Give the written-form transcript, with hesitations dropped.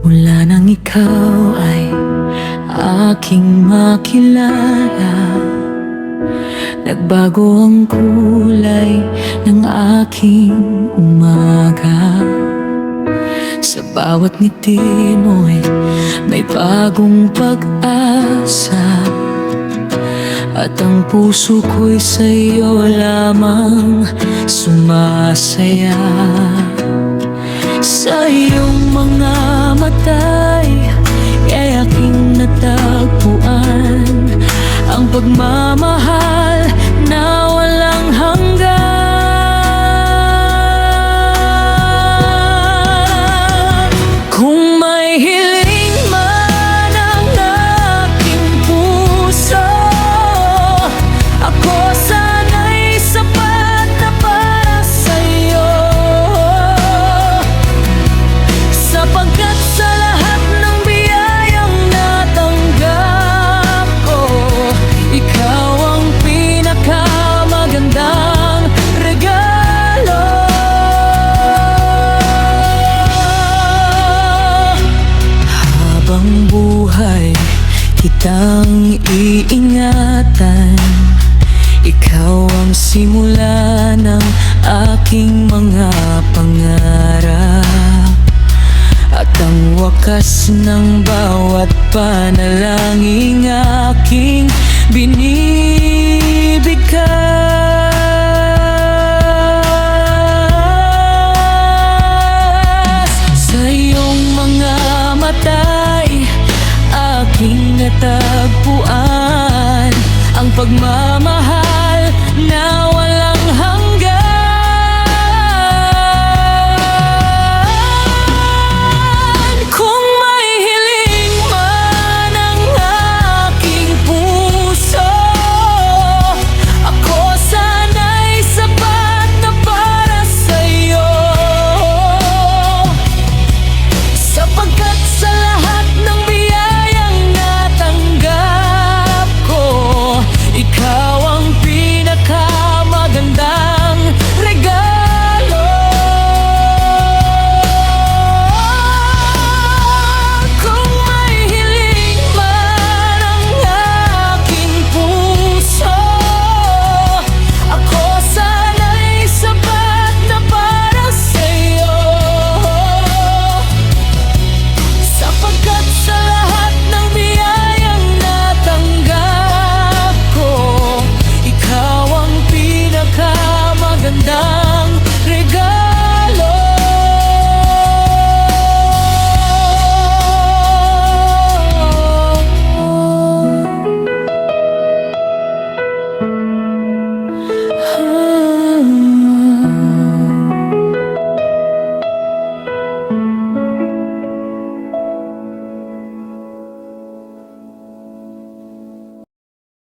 Mula nang ikaw ay aking makilala, nagbago ang kulay ng aking umaga. Sa bawat ngiti mo'y may bagong pag-asa, at ang puso ko'y sa'yo lamang sumasaya. Sa iyong mga mata'y ay aking natagpuan ang pagmamahal na walang hanggan. Kung may hiling man ang aking puso, ako sana'y sapat na para sa'yo, sapagkat sa lahat ng biyayang natanggap ko, ikaw ang pinakamagandang regalo. Habang buhay kitang iingatan, ikaw ang simula ng aking mga pangarap, at ang wakas ng bawat panalangin aking binibigkas. Sa iyong mga mata'y aking natagpuan ang pagmamahal